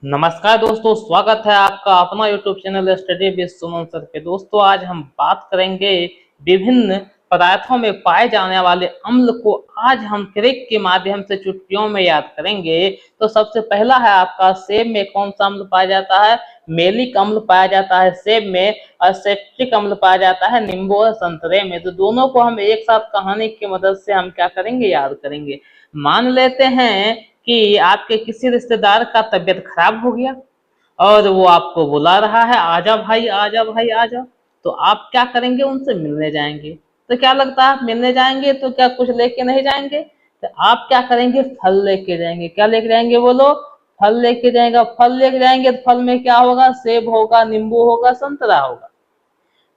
नमस्कार दोस्तों, स्वागत है आपका अपना YouTube channel study with Suman sir पे। दोस्तों, आज हम बात करेंगे विभिन्न पदार्थों में पाए जाने वाले अम्ल को। आज हम ट्रिक के माध्यम से चुटकियों में याद करेंगे। तो सबसे पहला है आपका सेब में कौन सा अम्ल पाया जाता है? मेलिक अम्ल पाया जाता है सेब में, और सेप्टिक अम्ल पाया जाता है नींबू और संतरे में। तो दोनों को हम एक साथ कहानी की मदद से हम क्या करेंगे, याद करेंगे। मान लेते हैं कि आपके किसी रिश्तेदार का तबीयत खराब हो गया और वो आपको बुला रहा है, आजा भाई आजा भाई आजा। तो आप क्या करेंगे, उनसे मिलने जाएंगे। तो क्या लगता है, आप मिलने जाएंगे तो क्या कुछ लेके नहीं जाएंगे? तो आप क्या करेंगे, फल लेके जाएंगे। क्या लेके जाएंगे बोलो? फल लेके जाएगा। फल लेके जाएंगे तो फल में क्या होगा? सेब होगा, नींबू होगा, संतरा होगा।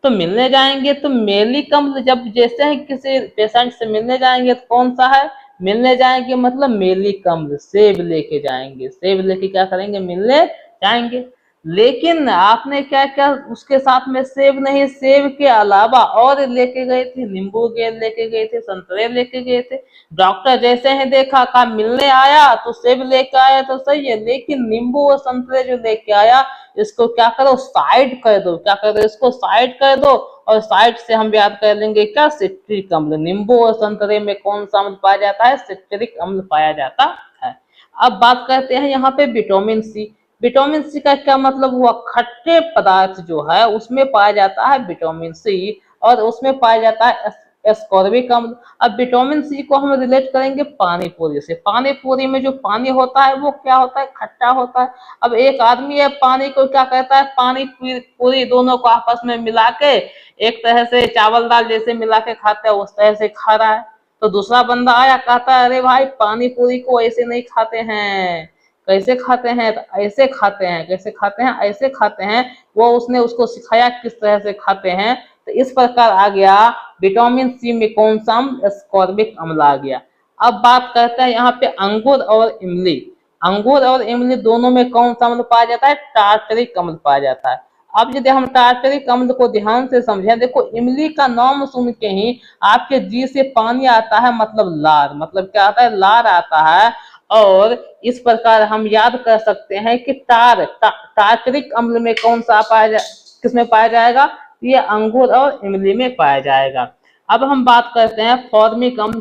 तो मिलने जाएंगे तो मेलिक अम्ल, जब जैसे ही किसी पेशेंट से मिलने जाएंगे तो कौन सा है? मिलने जाएंगे मतलब मेलिक अम्ल, सेब लेके जाएंगे। सेब लेके क्या करेंगे, मिलने जाएंगे। लेकिन आपने क्या क्या उसके साथ में सेब नहीं, सेब के अलावा और लेके गए थे, नींबू के लेके गए थे, संतरे लेके गए थे। डॉक्टर जैसे ही देखा, कहा मिलने आया तो सेब लेके आया तो सही है, लेकिन नींबू और संतरे जो लेके आया, इसको क्या करो, साइड कर दो। क्या कर दो, इसको साइड कर दो। और साइड से हम याद कर लेंगे क्या, सिट्रिक अम्ल। नींबू और संतरे में कौन सा अम्ल पाया जाता है? सिट्रिक अम्ल पाया जाता है। अब बात करते हैं यहाँ पे विटामिन सी। विटामिन सी का क्या मतलब हुआ? खट्टे पदार्थ जो है उसमें पाया जाता है विटामिन सी, और उसमें पाया जाता है एस्कॉर्बिक अम्ल। अब विटामिन सी को हम रिलेट करेंगे पानी पूरी से। पानी पूरी में जो पानी होता है वो क्या होता है? खट्टा होता है। अब एक आदमी है, पानी को क्या कहता है, पानी पूरी दोनों को आपस में मिला के एक तरह से चावल दाल जैसे मिला के खाते हैं, उस तरह से खा रहा है। तो दूसरा बंदा आया, कहता है अरे भाई पानी पूरी को ऐसे नहीं खाते हैं। कैसे खाते हैं? तो ऐसे खाते हैं। कैसे खाते हैं? ऐसे खाते हैं। वो उसने उसको सिखाया किस तरह से खाते हैं। तो इस प्रकार आ गया विटामिन सी में कौन सा अम्ल? एस्कॉर्बिक अम्ल आ गया। अब बात करते हैं यहाँ पे अंगूर और इमली। अंगूर और इमली दोनों में कौन सा अम्ल पाया जाता है? टार्टरिक अम्ल पाया जाता है। अब यदि हम टार्टरिक अम्ल को ध्यान से समझें, देखो इमली का नाम सुन के ही आपके जी से पानी आता है, मतलब लार। मतलब क्या आता है? लार आता है। और इस प्रकार हम याद कर सकते हैं कि टार्टरिक अम्ल में कौन सा पाया जा किसमें पाया जाएगा? ये अंगूर और इमली में पाया जाएगा। अब हम बात करते हैं फॉर्मिक अम्ल।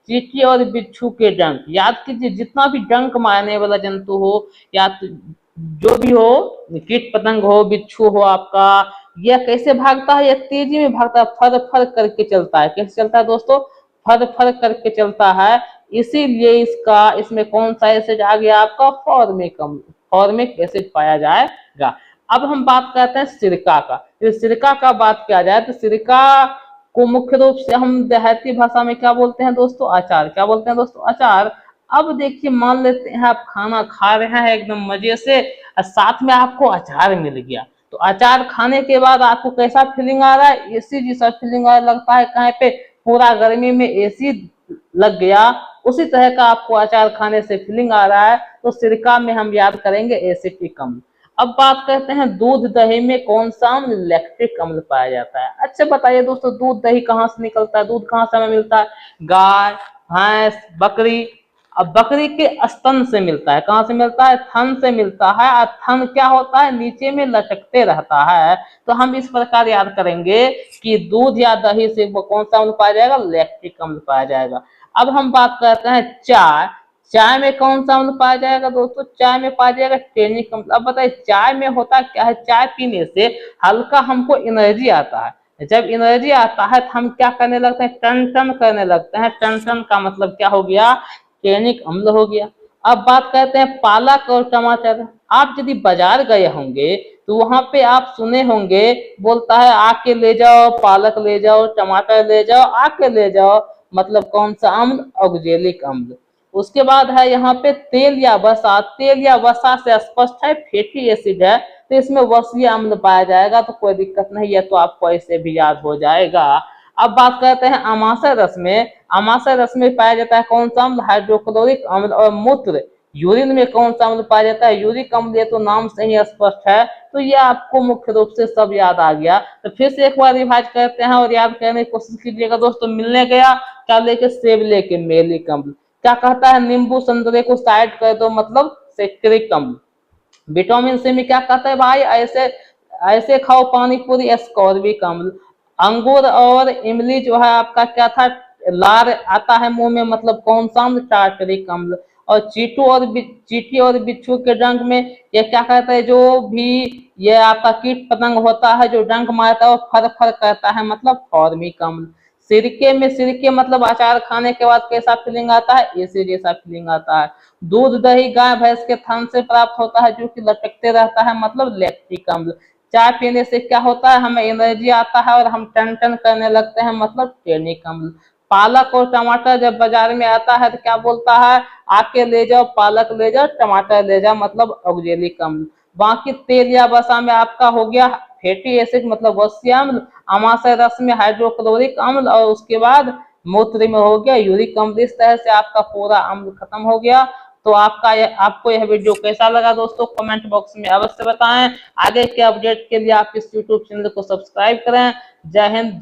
चींटी और बिच्छू के डंक। याद कीजिए, जितना भी डंक मारने वाला जंतु हो या जो भी हो, कीट पतंग हो, बिच्छू हो आपका, यह कैसे भागता है? यह तेजी में भागता है, फर फर करके चलता है। कैसे चलता है दोस्तों? फर फर करके चलता है। इसीलिए इसमें कौन सा एसिड आ गया आपका? फॉर्मिक अम्ल। फॉर्मिक एसिड पाया जाएगा। अब हम बात करते हैं सिरका का। तो सिरका का बात किया जाए तो सिरका को मुख्य रूप से हम देहाती भाषा में क्या बोलते हैं दोस्तों? अचार। क्या बोलते हैं दोस्तों? अचार। अब देखिए, मान लेते हैं आप खाना खा रहे हैं एकदम मजे से, और साथ में आपको अचार मिल गया। तो अचार खाने के बाद आपको कैसा फीलिंग आ रहा है? एसी जैसा फीलिंग आ लगता है। कहीं पे पूरा गर्मी में एसी लग गया, उसी तरह का आपको अचार खाने से फीलिंग आ रहा है। तो सिरका में हम याद करेंगे एसिटिक अम्ल। अब बात करते हैं दूध दही में कौन सा अम्ल? लैक्टिक अम्ल पाया जाता है। अच्छा बताइए दोस्तों, दूध दही कहाँ से निकलता है? दूध कहाँ से हमें मिलता है? गाय, भैंस, बकरी। अब बकरी के स्तन से मिलता है। कहाँ से मिलता है? थन से मिलता है। और थन क्या होता है? नीचे में लटकते रहता है। तो हम इस प्रकार याद करेंगे कि दूध या दही से कौन सा अम्ल पाया जाएगा? लैक्टिक अम्ल पाया जाएगा। अब हम बात करते हैं चाय। चाय में कौन सा अम्ल पाया जाएगा दोस्तों? चाय में पाया जाएगा टेनिक अम्ल। अब बताइए चाय में होता क्या है? चाय पीने से हल्का हमको एनर्जी आता है। जब एनर्जी आता है तो हम क्या करने लगते हैं? टन टन करने लगते हैं। टन टन का मतलब क्या हो गया? टेनिक अम्ल हो गया। अब बात करते हैं पालक और टमाटर। आप यदि बाजार गए होंगे तो वहां पे आप सुने होंगे, बोलता है आके ले जाओ, पालक ले जाओ, टमाटर ले जाओ, आके ले जाओ। मतलब कौन सा अम्ल? ऑक्जेलिक अम्ल। उसके बाद है यहाँ पे तेल या वसा। तेल या वसा से स्पष्ट है फैटी एसिड है, तो इसमें वसीय अम्ल पाया जाएगा। तो कोई दिक्कत नहीं है, तो आपको ऐसे भी याद हो जाएगा। अब बात करते हैं अमाशय रस में। अमाशय रस में पाया जाता है कौन सा अम्ल? हाइड्रोक्लोरिक अम्ल। और मूत्र यूरिन में कौन सा अम्ल पाया जाता है? यूरिक अम्ल। ये तो नाम से ही स्पष्ट है। तो ये आपको मुख्य रूप से सब याद आ गया। तो फिर से एक बार रिवाइज करते हैं और याद करने की कोशिश कीजिएगा दोस्तों। मिलने गया, क्या लेके? सेब लेके, मेलिक अम्ल। क्या कहता है? नींबू संतरे को साइड कर दो, मतलब सिट्रिक अम्ल। विटामिन सी में क्या कहता है भाई, ऐसे ऐसे खाओ पानी पूरी, एस्कॉर्बिक अम्ल। अंगूर और इमली जो है आपका क्या था, लार आता है मुंह में, मतलब कौन सा अम्ल, टार्टरिक अम्ल। और चींटी और बिच्छू के डंक में ये क्या कहता है, जो भी ये आपका कीट पतंग होता है जो डंक मारता है वो फर फर करता है, मतलब फॉर्मिक अम्ल। सिरके मतलब अचार खाने के बाद कैसा फीलिंग आता है, एसिड जैसा फीलिंग आता है। दूध दही गाय भैंस के थन से प्राप्त होता है जो कि लटकते रहता है, मतलब लैक्टिक अम्ल। चाय पीने से क्या होता है, हमें एनर्जी आता है और हम टन टन करने लगते हैं, मतलब टेनिक अम्ल। पालक और टमाटर जब बाजार में आता है तो क्या बोलता है, आके ले जाओ पालक ले जाओ टमाटर ले जाओ, मतलब ऑक्जेलिक अम्ल। बाकी तेल या वसा में आपका हो गया फैटी एसिड, मतलब वस्य अम्ल। अमाशय रस में हाइड्रोक्लोरिक अम्ल, और उसके बाद मूत्र में हो गया यूरिक अम्ल। इस तरह से आपका पूरा अम्ल खत्म हो गया। तो आपको यह वीडियो कैसा लगा दोस्तों, कमेंट बॉक्स में अवश्य बताएं। आगे के अपडेट के लिए आप इस यूट्यूब चैनल को सब्सक्राइब करें। जय हिंद।